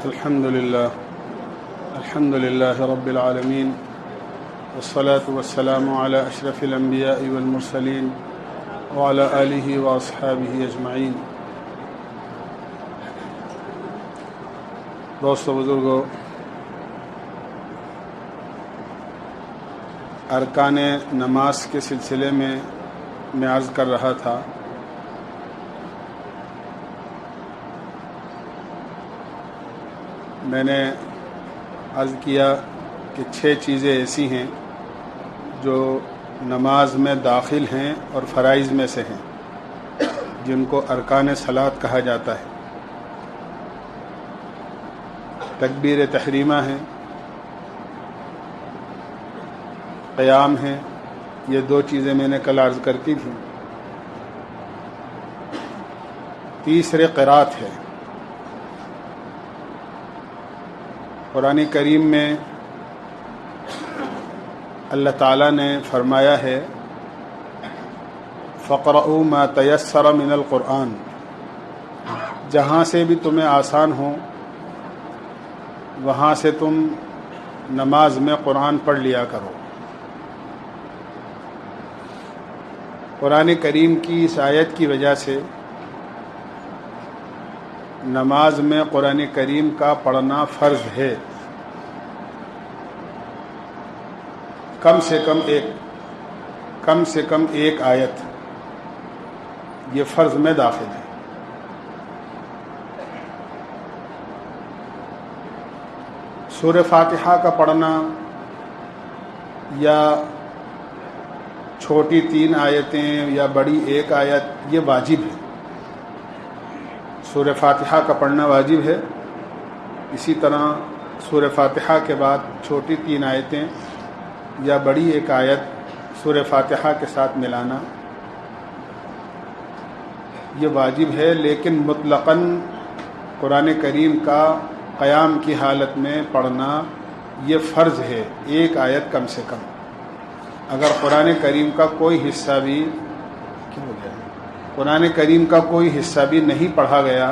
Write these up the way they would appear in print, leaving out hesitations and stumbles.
الحمد لله رب العالمين والصلاة والسلام على أشرف الأنبياء والمرسلين وعلى آله وأصحابه أجمعين. دوستو بزرگو، ارکان نماز کے سلسلے میں عرض کر رہا تھا میں نے عرض کیا کہ 6 چیزیں ایسی ہیں جو نماز میں داخل ہیں اور فرائض میں سے ہیں، جن کو ارکان صلاۃ کہا جاتا ہے. تکبیر تحریمہ ہے، قیام ہے، یہ 2 چیزیں میں نے کل عرض کرتی تھیں. تیسرے قرات ہے. قرآن کریم میں اللہ تعالیٰ نے فرمایا ہے فَقْرَؤُوا مَا تَيَسَّرَ مِنَ الْقُرْآنِ، جہاں سے بھی تمہیں آسان ہو وہاں سے تم نماز میں قرآن پڑھ لیا کرو. قرآن کریم کی اس آیت کی وجہ سے نماز میں قرآن کریم کا پڑھنا فرض ہے. کم سے کم ایک آیت یہ فرض میں داخل ہے. سورہ فاتحہ کا پڑھنا یا چھوٹی 3 آیتیں یا بڑی 1 آیت یہ واجب ہے. سورہ فاتحہ کا پڑھنا واجب ہے. اسی طرح سورہ فاتحہ کے بعد چھوٹی 3 آیتیں یا بڑی 1 آیت سورہ فاتحہ کے ساتھ ملانا یہ واجب ہے. لیکن مطلقاً قرآن کریم کا قیام کی حالت میں پڑھنا یہ فرض ہے، 1 آیت کم سے کم. اگر قرآن کریم کا کوئی حصہ بھی نہیں پڑھا گیا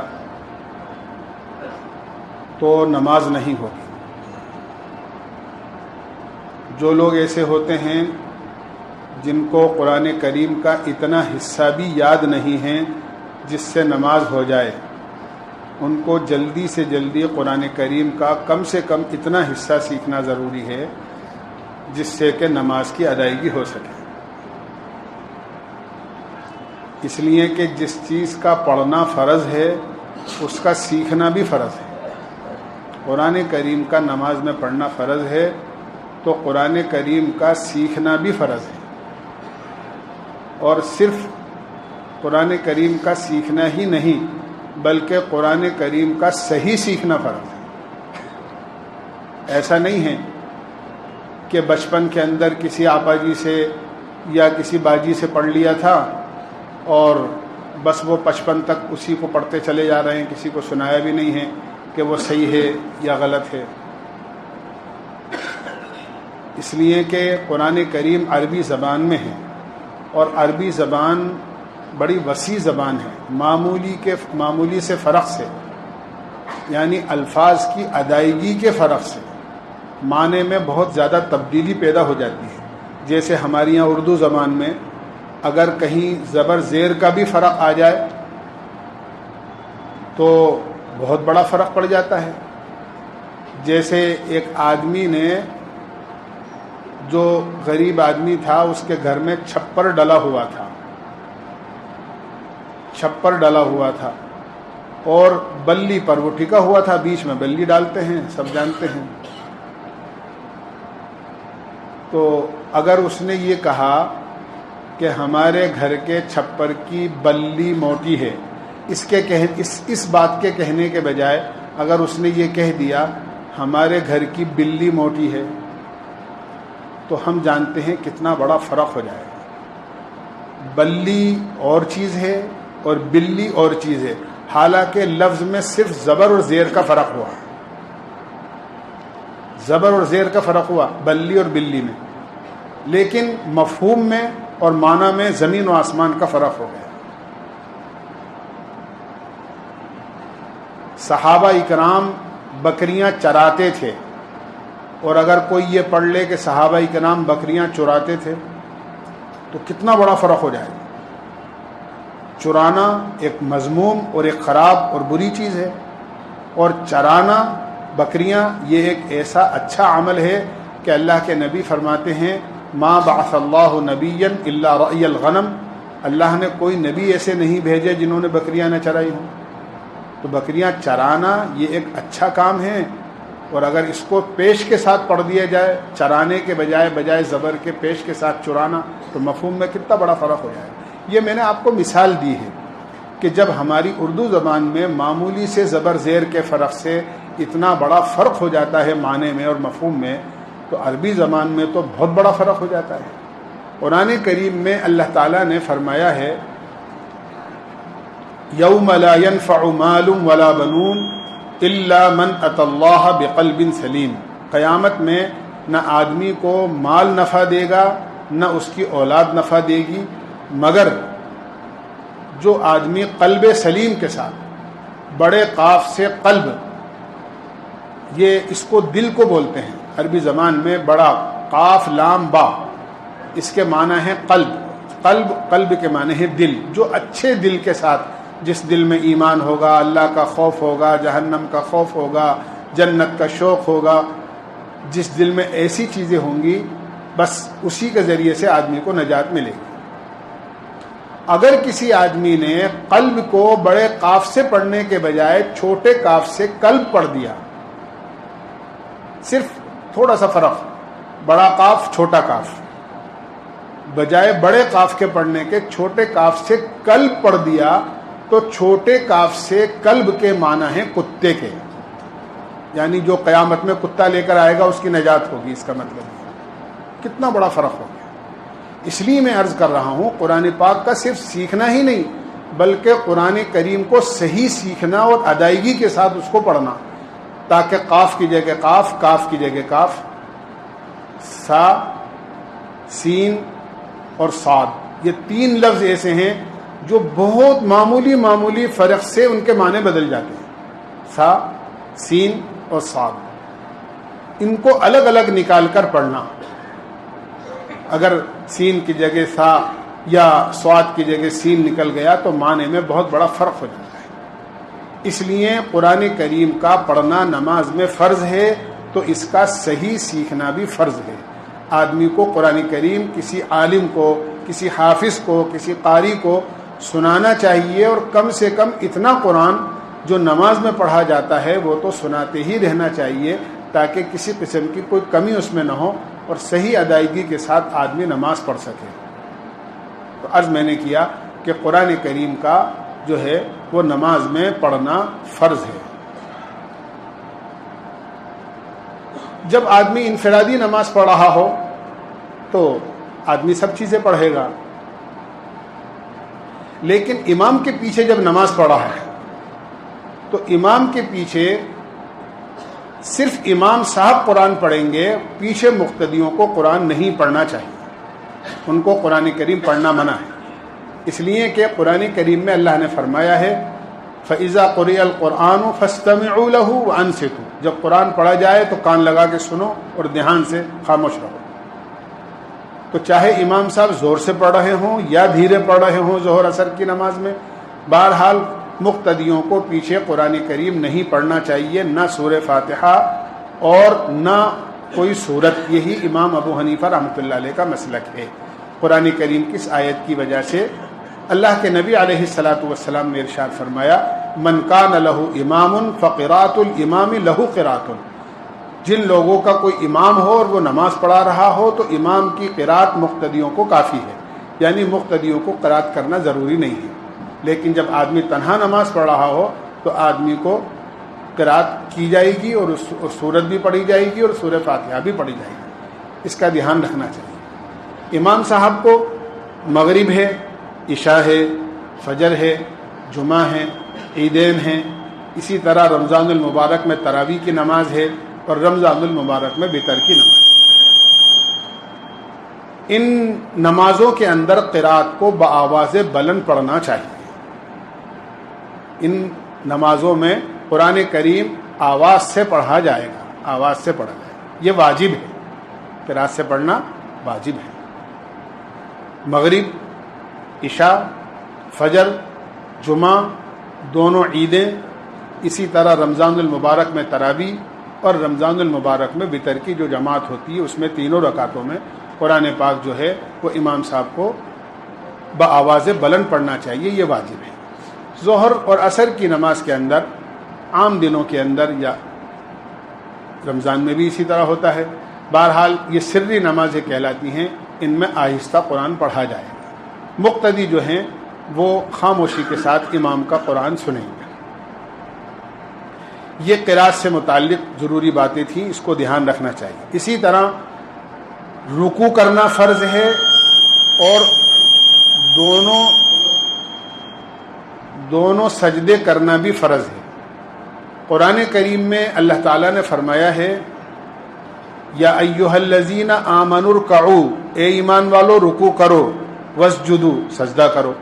تو نماز نہیں ہوگی. جو لوگ ایسے ہوتے ہیں جن کو قرآن کریم کا اتنا حصہ بھی یاد نہیں ہے جس سے نماز ہو جائے، ان کو جلدی سے جلدی قرآن کریم کا کم سے کم اتنا حصہ سیکھنا ضروری ہے جس سے کہ نماز کی ادائیگی ہو سکے. اس لیے کہ جس چیز کا پڑھنا فرض ہے اس کا سیکھنا بھی فرض ہے. قرآن کریم کا نماز میں پڑھنا فرض ہے تو قرآن کریم کا سیکھنا بھی فرض ہے. اور صرف قرآن کریم کا سیکھنا ہی نہیں بلکہ قرآن کریم کا صحیح سیکھنا فرض ہے. ایسا نہیں ہے کہ بچپن کے اندر کسی آپا جی سے یا کسی باجی سے پڑھ لیا تھا اور بس وہ 55 تک اسی کو پڑھتے چلے جا رہے ہیں، کسی کو سنایا بھی نہیں ہے کہ وہ صحیح ہے یا غلط ہے. اس لیے کہ قرآن کریم عربی زبان میں ہے اور عربی زبان بڑی وسیع زبان ہے. معمولی سے فرق سے، یعنی الفاظ کی ادائیگی کے فرق سے معنی میں بہت زیادہ تبدیلی پیدا ہو جاتی ہے. جیسے ہماری یہاں اردو زبان میں اگر کہیں زبر زیر کا بھی فرق آ جائے تو بہت بڑا فرق پڑ جاتا ہے. جیسے ایک آدمی نے، جو غریب آدمی تھا، اس کے گھر میں چھپر ڈلا ہوا تھا اور بلی پر وہ ٹھکا ہوا تھا. بیچ میں بلی ڈالتے ہیں، سب جانتے ہیں. تو اگر اس نے یہ کہا کہ ہمارے گھر کے چھپر کی بلی موٹی ہے، اس بات کے کہنے کے بجائے اگر اس نے یہ کہہ دیا ہمارے گھر کی بلی موٹی ہے تو ہم جانتے ہیں کتنا بڑا فرق ہو جائے گا. بلی اور چیز ہے اور بلی اور چیز ہے. حالانکہ لفظ میں صرف زبر اور زیر کا فرق ہوا، بلی اور بلی میں، لیکن مفہوم میں اور معنی میں زمین و آسمان کا فرق ہو گیا. صحابہ اکرام بکریاں چراتے تھے، اور اگر کوئی یہ پڑھ لے کہ صحابہ کرام بکریاں چراتے تھے تو کتنا بڑا فرق ہو جائے گا۔ چرانا ایک مذموم اور ایک خراب اور بری چیز ہے، اور چرانا بکریاں یہ ایک ایسا اچھا عمل ہے کہ اللہ کے نبی فرماتے ہیں ما بعث اللہ نبیا الا رعی الغنم، اللہ نے کوئی نبی ایسے نہیں بھیجے جنہوں نے بکریاں نہ چرائی ہوں۔ تو بکریاں چرانا یہ ایک اچھا کام ہے، اور اگر اس کو پیش کے ساتھ پڑھ دیا جائے، چرانے کے بجائے زبر کے پیش کے ساتھ چرانا، تو مفہوم میں کتنا بڑا فرق ہو جائے۔ یہ میں نے آپ کو مثال دی ہے کہ جب ہماری اردو زبان میں معمولی سے زبر زیر کے فرق سے اتنا بڑا فرق ہو جاتا ہے معنی میں اور مفہوم میں، تو عربی زبان میں تو بہت بڑا فرق ہو جاتا ہے۔ قرآن کریم میں اللہ تعالیٰ نے فرمایا ہے یوم لا ينفع مال ولا بنون الا من اتى اللہ بقلب سلیم، قیامت میں نہ آدمی کو مال نفع دے گا نہ اس کی اولاد نفع دے گی، مگر جو آدمی قلب سلیم کے ساتھ، بڑے قاف سے قلب، یہ اس کو دل کو بولتے ہیں عربی زبان میں، بڑا قاف لام با، اس کے معنی ہے قلب، قلب کے معنی ہے دل، جو اچھے دل کے ساتھ، جس دل میں ایمان ہوگا، اللہ کا خوف ہوگا، جہنم کا خوف ہوگا، جنت کا شوق ہوگا، جس دل میں ایسی چیزیں ہوں گی، بس اسی کے ذریعے سے آدمی کو نجات ملے گی۔ اگر کسی آدمی نے قلب کو بڑے قاف سے پڑھنے کے بجائے چھوٹے قاف سے قلب پڑھ دیا، صرف تھوڑا سا فرق، بڑا قاف چھوٹا قاف، بجائے بڑے قاف کے پڑھنے کے چھوٹے قاف سے قلب پڑھ دیا، تو چھوٹے قاف سے قلب کے معنی ہیں کتے کے، یعنی جو قیامت میں کتا لے کر آئے گا اس کی نجات ہوگی، اس کا مطلب ہے کتنا بڑا فرق ہو گیا۔ اس لیے میں عرض کر رہا ہوں قرآن پاک کا صرف سیکھنا ہی نہیں بلکہ قرآن کریم کو صحیح سیکھنا اور ادائیگی کے ساتھ اس کو پڑھنا، تاکہ قاف کی جگہ قاف، کاف کی جگہ کاف، سا، سین اور صاد، یہ تین لفظ ایسے ہیں جو بہت معمولی فرق سے ان کے معنی بدل جاتے ہیں۔ سا، سین اور صاد، ان کو الگ الگ نکال کر پڑھنا، اگر سین کی جگہ سا یا صاد کی جگہ سین نکل گیا تو معنی میں بہت بڑا فرق ہو جاتا ہے۔ اس لیے قرآن کریم کا پڑھنا نماز میں فرض ہے، تو اس کا صحیح سیکھنا بھی فرض ہے۔ آدمی کو قرآن کریم کسی عالم کو، کسی حافظ کو، کسی قاری کو سنانا چاہیے، اور کم سے کم اتنا قرآن جو نماز میں پڑھا جاتا ہے وہ تو سناتے ہی رہنا چاہیے، تاکہ کسی قسم کی کوئی کمی اس میں نہ ہو اور صحیح ادائیگی کے ساتھ آدمی نماز پڑھ سکے۔ تو عرض میں نے کیا کہ قرآن کریم کا جو ہے وہ نماز میں پڑھنا فرض ہے۔ جب آدمی انفرادی نماز پڑھ رہا ہو تو آدمی سب چیزیں پڑھے گا، لیکن امام کے پیچھے جب نماز پڑھ رہا ہے تو امام کے پیچھے صرف امام صاحب قرآن پڑھیں گے، پیچھے مقتدیوں کو قرآن نہیں پڑھنا چاہیے، ان کو قرآن کریم پڑھنا منع ہے، اس لیے کہ قرآن کریم میں اللہ نے فرمایا ہے فَإِذَا قُرِئَ الْقُرْآنُ فَاسْتَمِعُوا لَهُ وَأَنصِتُوا، جب قرآن پڑھا جائے تو کان لگا کے سنو اور دھیان سے خاموش رہو۔ تو چاہے امام صاحب زور سے پڑھ رہے ہوں یا دھیرے پڑھ رہے ہوں ظہر اثر کی نماز میں، بہرحال مقتدیوں کو پیچھے قرآن کریم نہیں پڑھنا چاہیے، نہ سورہ فاتحہ اور نہ کوئی سورت۔ یہی امام ابو حنیفہ رحمۃ اللہ علیہ کا مسلک ہے۔ قرآن کریم کی اس آیت کی وجہ سے اللہ کے نبی علیہ الصلاۃ والسلام نے ارشاد فرمایا من کان لہ امام فقراۃ الامام لہ قراۃ، جن لوگوں کا کوئی امام ہو اور وہ نماز پڑھا رہا ہو تو امام کی قرات مقتدیوں کو کافی ہے، یعنی مقتدیوں کو قرات کرنا ضروری نہیں ہے۔ لیکن جب آدمی تنہا نماز پڑھ رہا ہو تو آدمی کو قرات کی جائے گی اور سورت بھی پڑھی جائے گی اور سورہ فاتحہ بھی پڑھی جائے گی، اس کا دھیان رکھنا چاہیے۔ امام صاحب کو مغرب ہے، عشاء ہے، فجر ہے، جمعہ ہے، عیدین ہیں، اسی طرح رمضان المبارک میں تراویح کی نماز ہے اور رمضان المبارک میں وتر کی نماز۔ ان نمازوں کے اندر قرات کو بآواز بلند پڑھنا چاہیے۔ ان نمازوں میں قرآن کریم آواز سے پڑھا جائے گا، آواز سے پڑھا جائے گا، یہ واجب ہے، قرات سے پڑھنا واجب ہے۔ مغرب، عشاء، فجر، جمعہ، دونوں عیدیں، اسی طرح رمضان المبارک میں تراویح اور رمضان المبارک میں وتر کی جو جماعت ہوتی ہے اس میں تینوں رکعتوں میں قرآن پاک جو ہے وہ امام صاحب کو بآواز بلند پڑھنا چاہیے، یہ واجب ہے۔ ظہر اور عصر کی نماز کے اندر عام دنوں کے اندر یا رمضان میں بھی اسی طرح ہوتا ہے، بہرحال یہ سری نمازیں کہلاتی ہیں، ان میں آہستہ قرآن پڑھا جائے گا۔ مقتدی جو ہیں وہ خاموشی کے ساتھ امام کا قرآن سنیں گے۔ یہ قرات سے متعلق ضروری باتیں تھیں، اس کو دھیان رکھنا چاہیے۔ اسی طرح رکوع کرنا فرض ہے اور دونوں سجدے کرنا بھی فرض ہے۔ قرآن کریم میں اللہ تعالیٰ نے فرمایا ہے یا ایھا الذین آمنوا ارکعوا، اے ایمان والو رکوع کرو، واسجدوا، سجدہ کرو۔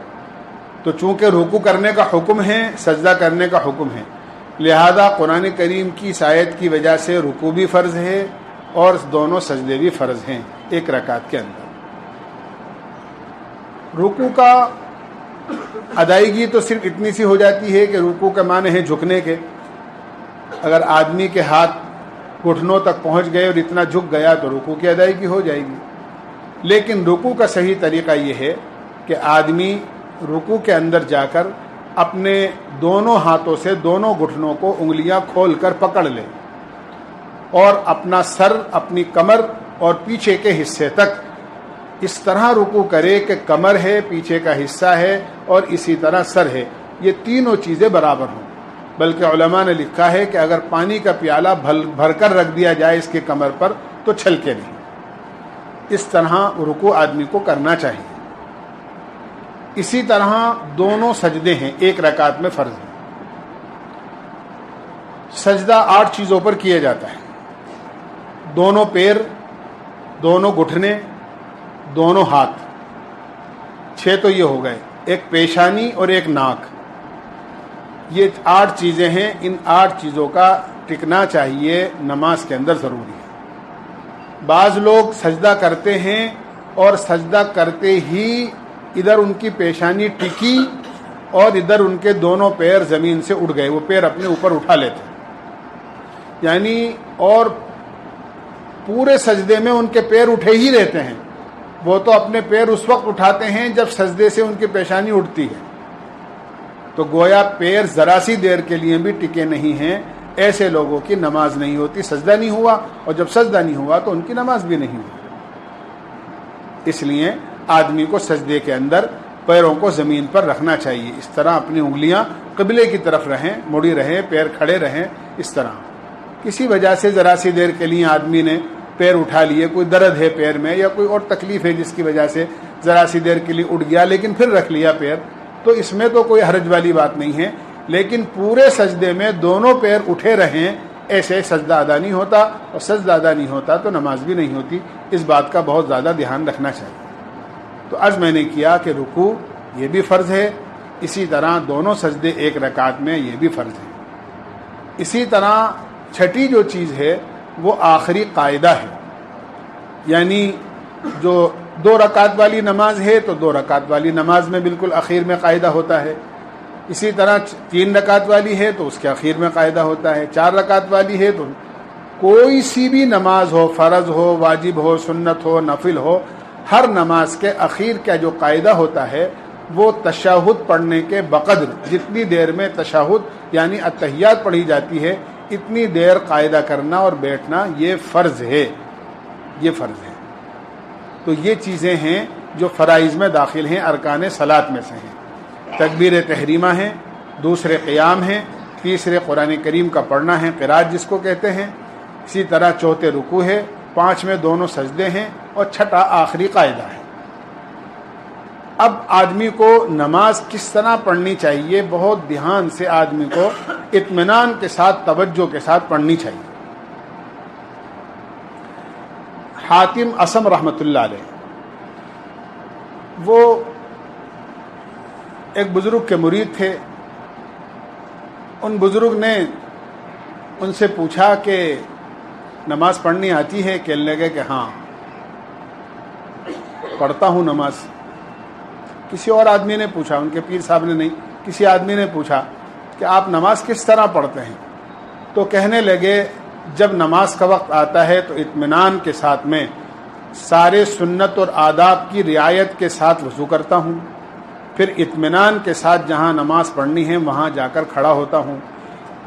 تو چونکہ رکوع کرنے کا حکم ہے، سجدہ کرنے کا حکم ہے، لہذا قرآن کریم کی اس آیت کی وجہ سے رکوع بھی فرض ہے اور دونوں سجدے بھی فرض ہیں ایک رکعت کے اندر۔ رکوع کا ادائیگی تو صرف اتنی سی ہو جاتی ہے کہ رکوع کا معنی ہے جھکنے کے، اگر آدمی کے ہاتھ گھٹنوں تک پہنچ گئے اور اتنا جھک گیا تو رکوع کی ادائیگی ہو جائے گی۔ لیکن رکوع کا صحیح طریقہ یہ ہے کہ آدمی رکوع کے اندر جا کر اپنے دونوں ہاتھوں سے دونوں گھٹنوں کو انگلیاں کھول کر پکڑ لے اور اپنا سر، اپنی کمر اور پیچھے کے حصے تک اس طرح رکوع کرے کہ کمر ہے، پیچھے کا حصہ ہے اور اسی طرح سر ہے، یہ تینوں چیزیں برابر ہوں۔ بلکہ علماء نے لکھا ہے کہ اگر پانی کا پیالہ بھر کر رکھ دیا جائے اس کے کمر پر تو چھلکے نہیں۔ اس طرح رکوع آدمی کو کرنا چاہیے۔ اسی طرح دونوں سجدے ہیں، ایک رکعت میں فرض ہے۔ سجدہ 8 چیزوں پر کیا جاتا ہے، دونوں پیر، دونوں گھٹنے، دونوں ہاتھ، 6 تو یہ ہو گئے، ایک پیشانی اور ایک ناک، یہ 8 چیزیں ہیں۔ ان 8 چیزوں کا ٹکنا چاہیے، نماز کے اندر ضروری ہے۔ بعض لوگ سجدہ کرتے ہیں اور سجدہ کرتے ہی ادھر ان کی پیشانی ٹکی اور ادھر ان کے دونوں پیر زمین سے اٹھ گئے، وہ پیر اپنے اوپر اٹھا لیتے ہیں، یعنی اور پورے سجدے میں ان کے پیر اٹھے ہی رہتے ہیں۔ وہ تو اپنے پیر اس وقت اٹھاتے ہیں جب سجدے سے ان کی پیشانی اٹھتی ہے، تو گویا پیر ذرا سی دیر کے لیے بھی ٹکے نہیں ہیں۔ ایسے لوگوں کی نماز نہیں ہوتی، سجدہ نہیں ہوا، اور جب سجدہ نہیں ہوا تو ان کی نماز بھی نہیں ہوئی۔ اس لیے آدمی کو سجدے کے اندر پیروں کو زمین پر رکھنا چاہیے، اس طرح اپنی انگلیاں قبلے کی طرف رہیں، مڑی رہیں، پیر کھڑے رہیں، اس طرح۔ کسی وجہ سے ذرا سی دیر کے لیے آدمی نے پیر اٹھا لیے، کوئی درد ہے پیر میں یا کوئی اور تکلیف ہے جس کی وجہ سے ذرا سی دیر کے لیے اٹھ گیا لیکن پھر رکھ لیا پیر، تو اس میں تو کوئی حرج والی بات نہیں ہے۔ لیکن پورے سجدے میں دونوں پیر اٹھے رہیں، ایسے سجدہ ادا نہیں ہوتا، اور سجدہ ادا نہیں ہوتا تو نماز بھی نہیں ہوتی۔ اس بات کا بہت زیادہ دھیان رکھنا چاہیے۔ تو عرض میں نے کیا کہ رکوع یہ بھی فرض ہے، اسی طرح دونوں سجدے ایک رکعت میں یہ بھی فرض ہے۔ اسی طرح چھٹی جو چیز ہے وہ آخری قاعدہ ہے، یعنی جو 2 رکعت والی نماز ہے تو 2 رکعت والی نماز میں بالکل اخیر میں قاعدہ ہوتا ہے۔ اسی طرح 3 رکعت والی ہے تو اس کے اخیر میں قاعدہ ہوتا ہے۔ 4 رکعت والی ہے تو کوئی سی بھی نماز ہو، فرض ہو، واجب ہو، سنت ہو، نفل ہو، ہر نماز کے اخیر کا جو قاعدہ ہوتا ہے وہ تشہد پڑھنے کے بقدر، جتنی دیر میں تشہد یعنی اتحیات پڑھی جاتی ہے اتنی دیر قاعدہ کرنا اور بیٹھنا، یہ فرض ہے، یہ فرض ہے۔ تو یہ چیزیں ہیں جو فرائض میں داخل ہیں، ارکان صلاۃ میں سے ہیں۔ تکبیر تحریمہ ہیں، دوسرے قیام ہیں، تیسرے قرآن کریم کا پڑھنا ہے، قرات جس کو کہتے ہیں، اسی طرح چوتھے رکوع ہے، 5ویں دونوں سجدے ہیں، اور چھٹا آخری قاعدہ ہے۔ اب آدمی کو نماز کس طرح پڑھنی چاہیے، بہت دھیان سے آدمی کو اطمینان کے ساتھ، توجہ کے ساتھ پڑھنی چاہیے۔ حاتم اصم رحمۃ اللہ علیہ، وہ ایک بزرگ کے مرید تھے، ان بزرگ نے ان سے پوچھا کہ نماز پڑھنی آتی ہے؟ کہنے لگے کہ ہاں پڑھتا ہوں نماز. کسی اور آدمی نے پوچھا، ان کے پیر صاحب نے نہیں، کسی آدمی نے پوچھا کہ آپ نماز کس طرح پڑھتے ہیں؟ تو کہنے لگے جب نماز کا وقت آتا ہے تو اطمینان کے ساتھ میں سارے سنت اور آداب کی رعایت کے ساتھ وضو کرتا ہوں، پھر اطمینان کے ساتھ جہاں نماز پڑھنی ہے وہاں جا کر کھڑا ہوتا ہوں،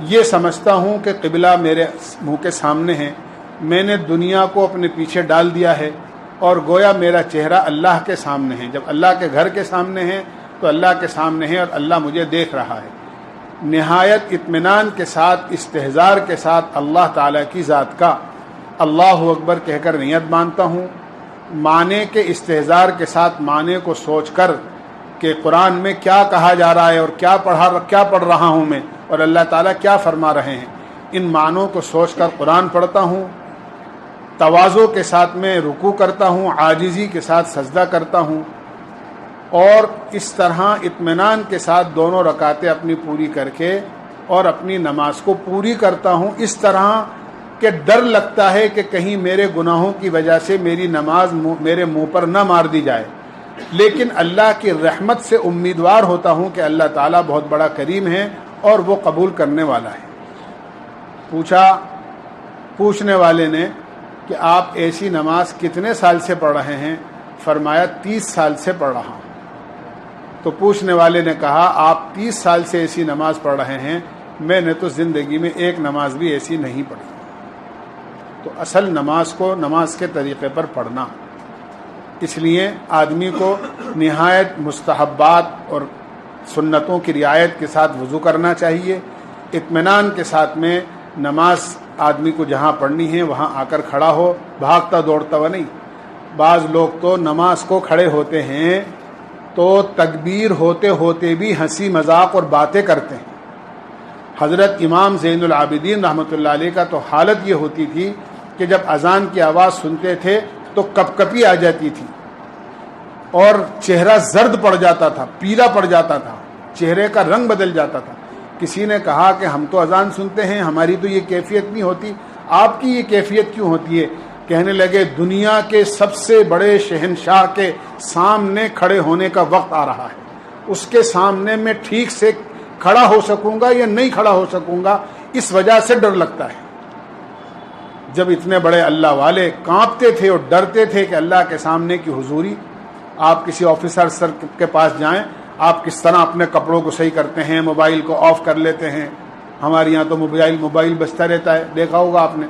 یہ سمجھتا ہوں کہ قبلہ میرے منہ کے سامنے ہے، میں نے دنیا کو اپنے پیچھے ڈال دیا ہے اور گویا میرا چہرہ اللہ کے سامنے ہے. جب اللہ کے گھر کے سامنے ہے تو اللہ کے سامنے ہے اور اللہ مجھے دیکھ رہا ہے. نہایت اطمینان کے ساتھ استحضار کے ساتھ اللہ تعالیٰ کی ذات کا اللہ اکبر کہہ کر نیت باندھتا ہوں، معنی کے استحضار کے ساتھ معنی کو سوچ کر کہ قرآن میں کیا کہا جا رہا ہے اور کیا پڑھ رہا ہوں میں اور اللہ تعالیٰ کیا فرما رہے ہیں، ان معنوں کو سوچ کر قرآن پڑھتا ہوں. تواضع کے ساتھ میں رکوع کرتا ہوں، عاجزی کے ساتھ سجدہ کرتا ہوں، اور اس طرح اطمینان کے ساتھ دونوں رکعتیں اپنی پوری کر کے اور اپنی نماز کو پوری کرتا ہوں، اس طرح کہ ڈر لگتا ہے کہ کہیں میرے گناہوں کی وجہ سے میری نماز میرے منہ پر نہ مار دی جائے، لیکن اللہ کی رحمت سے امیدوار ہوتا ہوں کہ اللہ تعالیٰ بہت بڑا کریم ہے اور وہ قبول کرنے والا ہے. پوچھنے والے نے کہ آپ ایسی نماز کتنے سال سے پڑھ رہے ہیں؟ فرمایا 30 سال سے پڑھ رہا ہوں. تو پوچھنے والے نے کہا آپ 30 سال سے ایسی نماز پڑھ رہے ہیں، میں نے تو زندگی میں ایک نماز بھی ایسی نہیں پڑھی. تو اصل نماز کو نماز کے طریقے پر پڑھنا، اس لیے آدمی کو نہایت مستحبات اور سنتوں کی رعایت کے ساتھ وضو کرنا چاہیے. اطمینان کے ساتھ میں نماز آدمی کو جہاں پڑھنی ہے وہاں آ کر کھڑا ہو، بھاگتا دوڑتا ہوا نہیں. بعض لوگ تو نماز کو کھڑے ہوتے ہیں تو تکبیر ہوتے ہوتے بھی ہنسی مذاق اور باتیں کرتے ہیں. حضرت امام زین العابدین رحمۃ اللہ علیہ کا تو حالت یہ ہوتی تھی کہ جب اذان کی آواز سنتے تھے تو کپکپی آ جاتی تھی اور چہرہ زرد پڑ جاتا تھا، پیلا پڑ جاتا تھا، چہرے کا رنگ بدل جاتا تھا. کسی نے کہا کہ ہم تو اذان سنتے ہیں، ہماری تو یہ کیفیت نہیں ہوتی، آپ کی یہ کیفیت کیوں ہوتی ہے؟ کہنے لگے دنیا کے سب سے بڑے شہنشاہ کے سامنے کھڑے ہونے کا وقت آ رہا ہے، اس کے سامنے میں ٹھیک سے کھڑا ہو سکوں گا یا نہیں کھڑا ہو سکوں گا، اس وجہ سے ڈر لگتا ہے. جب اتنے بڑے اللہ والے کانپتے تھے اور ڈرتے تھے کہ اللہ کے سامنے کی حضوری. آپ کسی آفیسر سر کے پاس جائیں، آپ کس طرح اپنے کپڑوں کو صحیح کرتے ہیں، موبائل کو آف کر لیتے ہیں. ہمارے یہاں تو موبائل بجتا رہتا ہے، دیکھا ہوگا آپ نے،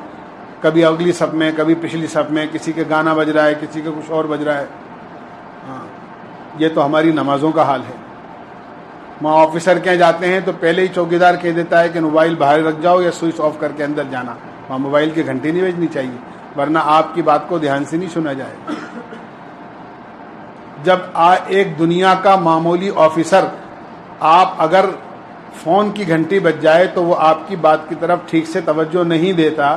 کبھی اگلی صف میں کبھی پچھلی صف میں، کسی کے گانا بج رہا ہے، کسی کے کچھ اور بج رہا ہے. ہاں، یہ تو ہماری نمازوں کا حال ہے. وہاں آفیسر کہیں جاتے ہیں تو پہلے ہی چوکیدار کہہ دیتا ہے کہ موبائل باہر رکھ جاؤ یا سوئچ آف کر کے اندر جانا. وہاں موبائل کی گھنٹی نہیں بجنی چاہیے ورنہ آپ کی بات کو دھیان سے نہیں سنا جائے. جب ایک دنیا کا معمولی آفیسر آپ اگر فون کی گھنٹی بج جائے تو وہ آپ کی بات کی طرف ٹھیک سے توجہ نہیں دیتا،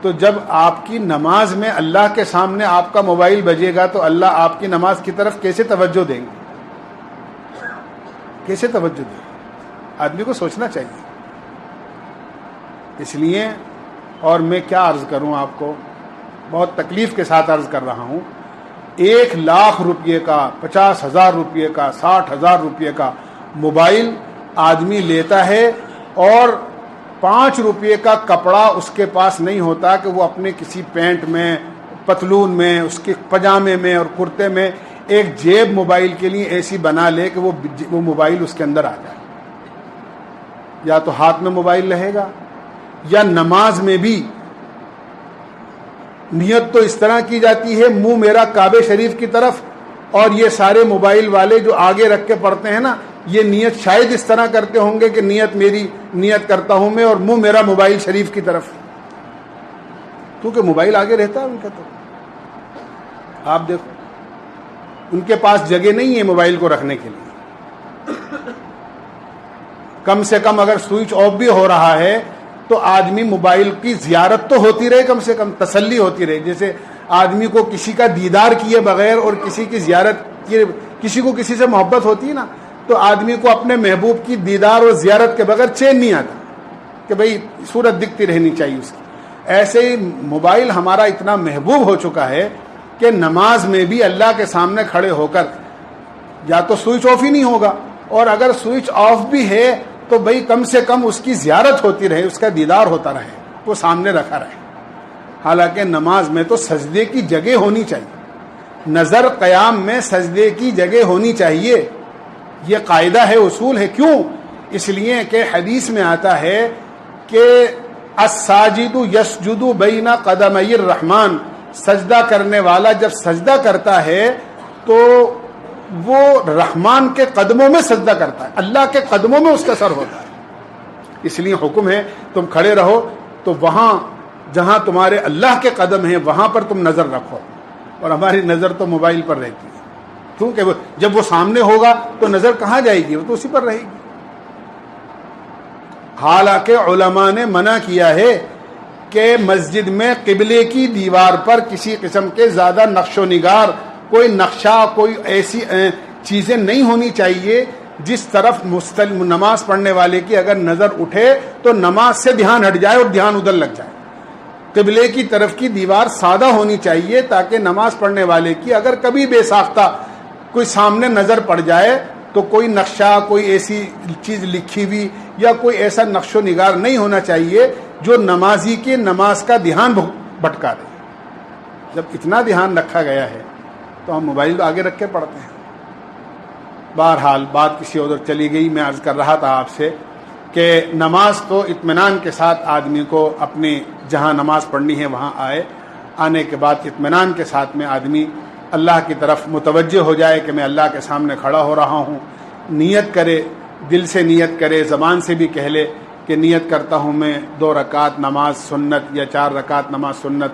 تو جب آپ کی نماز میں اللہ کے سامنے آپ کا موبائل بجے گا تو اللہ آپ کی نماز کی طرف کیسے توجہ دیں گے؟ کیسے توجہ دیں گے؟ آدمی کو سوچنا چاہیے. اس لیے، اور میں کیا عرض کروں آپ کو، بہت تکلیف کے ساتھ عرض کر رہا ہوں، 1,00,000 روپئے کا، 50,000 روپئے کا، 60,000 روپئے کا موبائل آدمی لیتا ہے اور 5 روپئے کا کپڑا اس کے پاس نہیں ہوتا کہ وہ اپنے کسی پینٹ میں، پتلون میں، اس کے پجامے میں اور کرتے میں ایک جیب موبائل کے لیے ایسی بنا لے کہ وہ موبائل اس کے اندر آ جائے. یا تو ہاتھ میں موبائل رہے گا، یا نماز میں بھی نیت تو اس طرح کی جاتی ہے منہ میرا کعبہ شریف کی طرف، اور یہ سارے موبائل والے جو آگے رکھ کے پڑھتے ہیں نا، یہ نیت شاید اس طرح کرتے ہوں گے کہ نیت کرتا ہوں میں اور منہ میرا موبائل شریف کی طرف، کیونکہ موبائل آگے رہتا ہے ان کا. تو آپ دیکھو ان کے پاس جگہ نہیں ہے موبائل کو رکھنے کے لیے. کم سے کم اگر سوئچ آف بھی ہو رہا ہے تو آدمی موبائل کی زیارت تو ہوتی رہے، کم سے کم تسلی ہوتی رہے. جیسے آدمی کو کسی کا دیدار کیے بغیر اور کسی کی زیارت کیے، کسی کو کسی سے محبت ہوتی ہے نا، تو آدمی کو اپنے محبوب کی دیدار اور زیارت کے بغیر چین نہیں آتا کہ بھئی صورت دکھتی رہنی چاہیے اس کی. ایسے ہی موبائل ہمارا اتنا محبوب ہو چکا ہے کہ نماز میں بھی اللہ کے سامنے کھڑے ہو کر یا تو سوئچ آف ہی نہیں ہوگا, اور اگر سوئچ آف بھی ہے تو بھئی کم سے کم اس کی زیارت ہوتی رہے, اس کا دیدار ہوتا رہے, وہ سامنے رکھا رہے. حالانکہ نماز میں تو سجدے کی جگہ ہونی چاہیے, نظر قیام میں سجدے کی جگہ ہونی چاہیے. یہ قاعدہ ہے, اصول ہے. کیوں؟ اس لیے کہ حدیث میں آتا ہے کہ الساجد یسجد بین قدمی الرحمن, سجدہ کرنے والا جب سجدہ کرتا ہے تو وہ رحمان کے قدموں میں سجدہ کرتا ہے, اللہ کے قدموں میں اس کا سر ہوتا ہے. اس لیے حکم ہے تم کھڑے رہو تو وہاں جہاں تمہارے اللہ کے قدم ہیں وہاں پر تم نظر رکھو, اور ہماری نظر تو موبائل پر رہتی ہے, کیونکہ جب وہ سامنے ہوگا تو نظر کہاں جائے گی, وہ تو اسی پر رہے گی. حالانکہ علماء نے منع کیا ہے کہ مسجد میں قبلے کی دیوار پر کسی قسم کے زیادہ نقش و نگار, کوئی نقشہ, کوئی ایسی چیزیں نہیں ہونی چاہیے جس طرف نماز پڑھنے والے کی اگر نظر اٹھے تو نماز سے دھیان ہٹ جائے اور دھیان ادھر لگ جائے. قبلے کی طرف کی دیوار سادہ ہونی چاہیے تاکہ نماز پڑھنے والے کی اگر کبھی بے ساختہ کوئی سامنے نظر پڑ جائے تو کوئی نقشہ, کوئی ایسی چیز لکھی ہوئی یا کوئی ایسا نقش و نگار نہیں ہونا چاہیے جو نمازی کے نماز کا دھیان بھٹکا دے. جب اتنا دھیان رکھا گیا ہے تو ہم موبائل آگے رکھ کے پڑھتے ہیں. بہرحال بات کسی ادھر چلی گئی. میں عرض کر رہا تھا آپ سے کہ نماز تو اطمینان کے ساتھ آدمی کو اپنی جہاں نماز پڑھنی ہے وہاں آئے, آنے کے بعد اطمینان کے ساتھ میں آدمی اللہ کی طرف متوجہ ہو جائے کہ میں اللہ کے سامنے کھڑا ہو رہا ہوں. نیت کرے, دل سے نیت کرے, زبان سے بھی کہہ لے کہ نیت کرتا ہوں میں 2 رکعت نماز سنت یا 4 رکعت نماز سنت,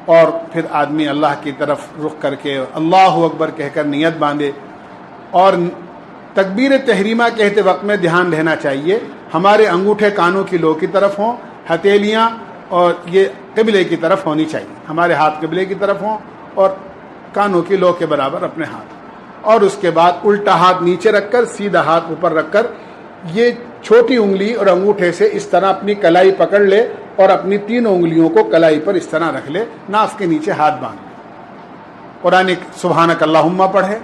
اور پھر آدمی اللہ کی طرف رخ کر کے اللہ اکبر کہہ کر نیت باندھے. اور تکبیر تحریمہ کہتے وقت میں دھیان رہنا چاہیے ہمارے انگوٹھے کانوں کی لو کی طرف ہوں, ہتھیلیاں اور یہ قبلے کی طرف ہونی چاہیے, ہمارے ہاتھ قبلے کی طرف ہوں اور کانوں کی لو کے برابر اپنے ہاتھ, اور اس کے بعد الٹا ہاتھ نیچے رکھ کر سیدھا ہاتھ اوپر رکھ کر یہ چھوٹی انگلی اور انگوٹھے سے اس طرح اپنی کلائی پکڑ لے اور اپنی 3 انگلیوں کو کلائی پر اس طرح رکھ لے, ناف کے نیچے ہاتھ باندھ لے. قرآن سبحانک اللہم پڑھے,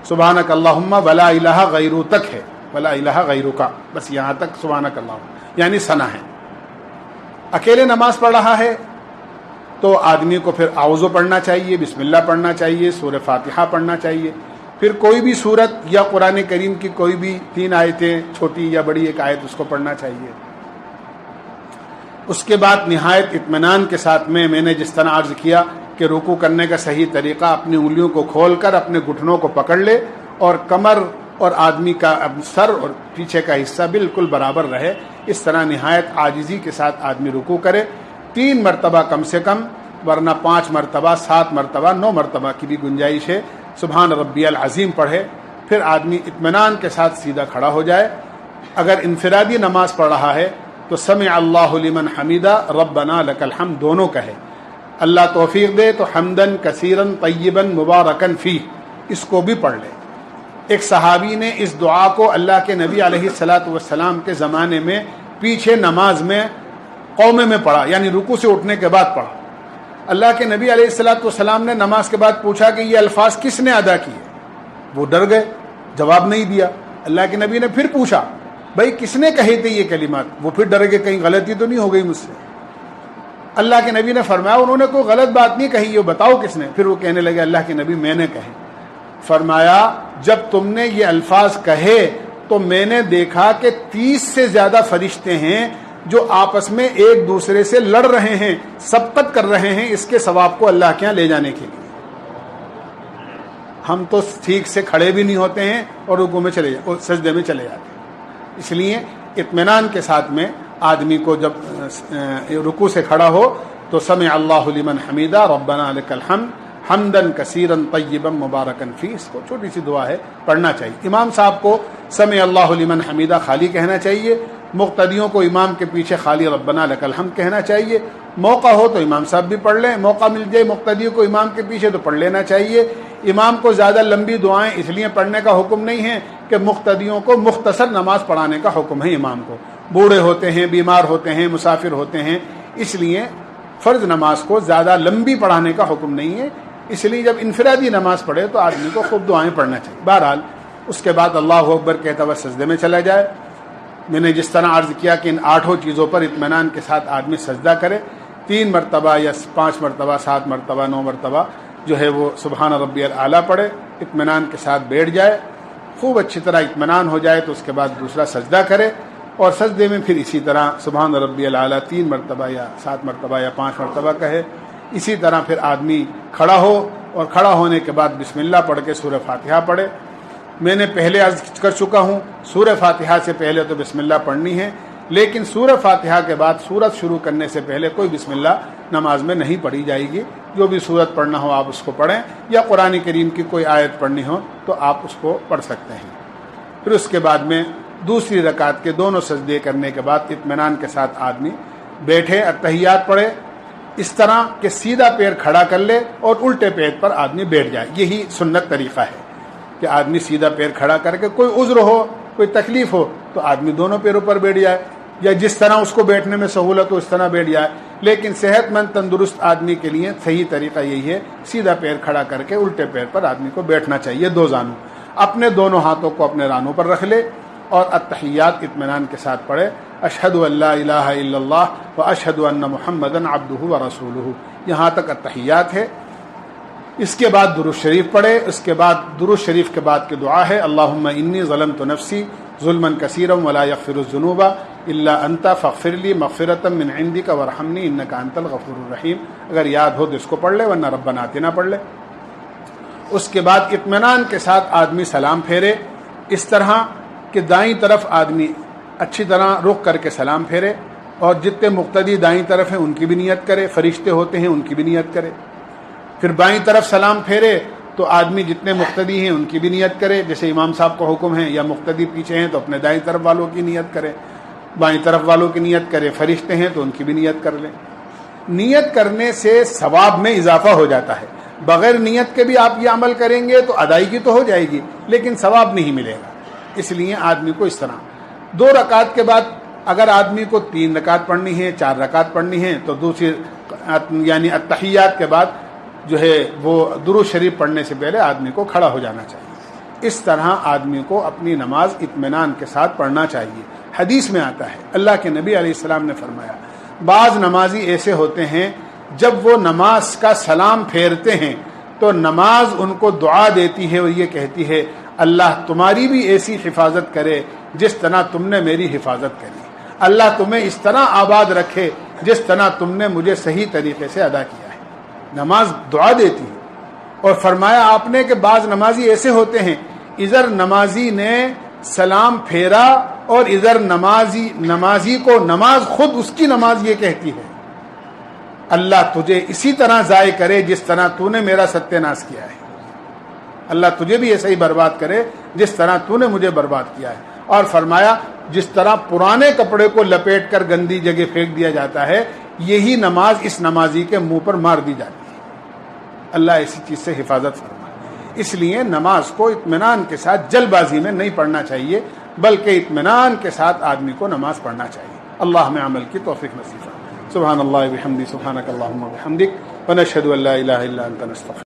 سبحانک اللہم ولا الہ غیرو تک ہے, ولا الہ غیرو کا, بس یہاں تک سبحانک اللہم یعنی ثنا ہے. اکیلے نماز پڑھ رہا ہے تو آدمی کو پھر اعوذ پڑھنا چاہیے, بسم اللہ پڑھنا چاہیے, سورہ فاتحہ پڑھنا چاہیے, پھر کوئی بھی سورت یا قرآن کریم کی کوئی بھی 3 آیتیں, چھوٹی یا بڑی ایک آیت اس کو پڑھنا چاہیے. اس کے بعد نہایت اطمینان کے ساتھ میں نے جس طرح عرض کیا کہ رکوع کرنے کا صحیح طریقہ اپنی انگلیوں کو کھول کر اپنے گھٹنوں کو پکڑ لے اور کمر اور آدمی کا سر اور پیچھے کا حصہ بالکل برابر رہے. اس طرح نہایت عاجزی کے ساتھ آدمی رکوع کرے 3 مرتبہ کم سے کم, ورنہ 5 مرتبہ 7 مرتبہ 9 مرتبہ کی بھی گنجائش ہے. سبحان ربی العظیم پڑھے, پھر آدمی اطمینان کے ساتھ سیدھا کھڑا ہو جائے. اگر انفرادی نماز پڑھ رہا ہے تو سمع اللہ لمن حمیدہ ربنا لک الحمد دونوں کہے. اللہ توفیق دے تو حمدن کثیرن طیبن مبارکن فیہ اس کو بھی پڑھ لے. ایک صحابی نے اس دعا کو اللہ کے نبی علیہ الصلاۃ والسلام کے زمانے میں پیچھے نماز میں قومے میں پڑھا, یعنی رکوع سے اٹھنے کے بعد پڑھا. اللہ کے نبی علیہ الصلاۃ والسلام نے نماز کے بعد پوچھا کہ یہ الفاظ کس نے ادا کیے؟ وہ ڈر گئے, جواب نہیں دیا. اللہ کے نبی نے پھر پوچھا بھائی کس نے کہے تھے یہ کلمات؟ وہ پھر ڈر گئے کہیں غلطی تو نہیں ہو گئی مجھ سے. اللہ کے نبی نے فرمایا انہوں نے کوئی غلط بات نہیں کہی, یہ بتاؤ کس نے؟ پھر وہ کہنے لگے اللہ کے نبی میں نے کہے. فرمایا جب تم نے یہ الفاظ کہے تو میں نے دیکھا کہ 30 سے زیادہ فرشتے ہیں جو آپس میں ایک دوسرے سے لڑ رہے ہیں, سبقت کر رہے ہیں اس کے ثواب کو اللہ کے یہاں لے جانے کے لیے. ہم تو ٹھیک سے کھڑے بھی نہیں ہوتے ہیں اور رکوع میں چلے جاتے, سجدے میں چلے جاتے ہیں. اس لیے اطمینان کے ساتھ میں آدمی کو جب رکوع سے کھڑا ہو تو سمع اللہ لمن حمیدہ ربنا لک الحمد حمدن کثیرن طیبا مبارکن فی, اس کو چھوٹی سی دعا ہے پڑھنا چاہیے. امام صاحب کو سمع اللہ لمن حمیدہ خالی کہنا چاہیے, مقتدیوں کو امام کے پیچھے خالی ربنا لک الحمد کہنا چاہیے. موقع ہو تو امام صاحب بھی پڑھ لیں, موقع مل جائے مقتدیوں کو امام کے پیچھے تو پڑھ لینا چاہیے. امام کو زیادہ لمبی دعائیں اس لیے پڑھنے کا حکم نہیں ہے کہ مقتدیوں کو مختصر نماز پڑھانے کا حکم ہے امام کو. بوڑھے ہوتے ہیں، بیمار ہوتے ہیں، مسافر ہوتے ہیں، اس لیے فرض نماز کو زیادہ لمبی پڑھانے کا حکم نہیں ہے. اس لیے جب انفرادی نماز پڑھے تو آدمی کو خوب دعائیں پڑھنا چاہیے. بہرحال اس کے بعد اللہ اکبر کہتا ہوا سجدے میں چلا جائے. میں نے جس طرح عرض کیا کہ ان 8 چیزوں پر اطمینان کے ساتھ آدمی سجدہ کرے. 3 مرتبہ یا 5 مرتبہ، 7 مرتبہ، 9 مرتبہ جو ہے وہ سبحان ربی الاعلیٰ پڑھے، اطمینان کے ساتھ بیٹھ جائے. خوب اچھی طرح اطمینان ہو جائے تو اس کے بعد دوسرا سجدہ کرے، اور سجدے میں پھر اسی طرح سبحان ربی الاعلیٰ 3 مرتبہ یا 7 مرتبہ یا 5 مرتبہ کہے. اسی طرح پھر آدمی کھڑا ہو، اور کھڑا ہونے کے بعد بسم اللہ پڑھ کے سورہ فاتحہ پڑھے. میں نے پہلے عرض کر چکا ہوں سورہ فاتحہ سے پہلے تو بسم اللہ پڑھنی ہے، لیکن سورہ فاتحہ کے بعد سورت شروع کرنے سے پہلے کوئی بسم اللہ نماز میں نہیں پڑھی جائے گی. جو بھی سورت پڑھنا ہو آپ اس کو پڑھیں، یا قرآن کریم کی کوئی آیت پڑھنی ہو تو آپ اس کو پڑھ سکتے ہیں. پھر اس کے بعد میں دوسری رکعت کے دونوں سجدے کرنے کے بعد اطمینان کے ساتھ آدمی بیٹھے، اتحیات پڑھے اس طرح کہ سیدھا پیر کھڑا کر لے اور الٹے پیر پر آدمی بیٹھ جائے. یہی سنت طریقہ ہے کہ آدمی سیدھا پیر کھڑا کر کے، کوئی عذر ہو، کوئی تکلیف ہو تو آدمی دونوں پیروں پر بیٹھ جائے، یا جس طرح اس کو بیٹھنے میں سہولت ہو اس طرح بیٹھ جائے. لیکن صحت مند تندرست آدمی کے لیے صحیح طریقہ یہی ہے، سیدھا پیر کھڑا کر کے الٹے پیر پر آدمی کو بیٹھنا چاہیے. 2 زانوں اپنے دونوں ہاتھوں کو اپنے رانوں پر رکھ لے اور التحیات اطمینان کے ساتھ پڑھے. اشہد ان لا الہ الا اللہ و اشہد ان محمدا عبدہ و رسولہ، یہاں تک التحیات ہے. اس کے بعد درود شریف پڑھے. اس کے بعد درود شریف کے بعد کی دعا ہے اللہم انی ظلمت نفسی ظلما کثیرا ولا یغفر الذنوب الا انت فاغفر لی مغفرۃ من عندک وارحمنی انک انت الغفور الرحیم. اگر یاد ہو تو اس کو پڑھ لے، ورنہ ربنا آتنا پڑھ لے. اس کے بعد اطمینان کے ساتھ آدمی سلام پھیرے، اس طرح کہ دائیں طرف آدمی اچھی طرح رخ کر کے سلام پھیرے، اور جتنے مقتدی دائیں طرف ہیں ان کی بھی نیت کرے، فرشتے ہوتے ہیں ان کی بھی نیت کرے. پھر بائیں طرف سلام پھیرے تو آدمی جتنے مقتدی ہیں ان کی بھی نیت کرے، جیسے امام صاحب کا حکم ہے، یا مقتدی پیچھے ہیں تو اپنے دائیں طرف والوں کی نیت کرے، بائیں طرف والوں کی نیت کرے، فرشتے ہیں تو ان کی بھی نیت کر لیں. نیت کرنے سے ثواب میں اضافہ ہو جاتا ہے. بغیر نیت کے بھی آپ یہ عمل کریں گے تو ادائیگی تو ہو جائے گی لیکن ثواب نہیں ملے گا. اس لیے آدمی کو اس طرح 2 رکعت کے بعد اگر آدمی کو 3 رکعت پڑھنی ہے، 4 رکعت پڑھنی ہے تو دوسری یعنی التحیات کے بعد جو ہے وہ درود شریف پڑھنے سے پہلے آدمی کو کھڑا ہو جانا چاہیے. اس طرح آدمی کو اپنی نماز اطمینان کے ساتھ پڑھنا چاہیے. حدیث میں آتا ہے اللہ کے نبی علیہ السلام نے فرمایا بعض نمازی ایسے ہوتے ہیں جب وہ نماز کا سلام پھیرتے ہیں تو نماز ان کو دعا دیتی ہے اور یہ کہتی ہے اللہ تمہاری بھی ایسی حفاظت کرے جس طرح تم نے میری حفاظت کری، اللہ تمہیں اس طرح آباد رکھے جس طرح تم نے مجھے صحیح طریقے سے ادا کیا ہے. نماز دعا دیتی ہے. اور فرمایا آپ نے کہ بعض نمازی ایسے ہوتے ہیں ادھر نمازی نے سلام پھیرا اور ادھر نمازی کو نماز خود اس کی نماز یہ کہتی ہے اللہ تجھے اسی طرح ضائع کرے جس طرح تو نے میرا ستیہ ناش کیا ہے، اللہ تجھے بھی ایسے ہی برباد کرے جس طرح تو نے مجھے برباد کیا ہے. اور فرمایا جس طرح پرانے کپڑے کو لپیٹ کر گندی جگہ پھینک دیا جاتا ہے یہی نماز اس نمازی کے منہ پر مار دی جاتی ہے. اللہ ایسی چیز سے حفاظت فرمائے. اس لیے نماز کو اطمینان کے ساتھ جلد بازی میں نہیں پڑھنا چاہیے بلکہ اطمینان کے ساتھ آدمی کو نماز پڑھنا چاہیے. اللہ میں عمل کی توفیق نصیب فرمائے. سبحان اللہ وبحمدہ سبحانک اللہم وبحمدک ونشہد ان لا الہ الا انت نستغفرک.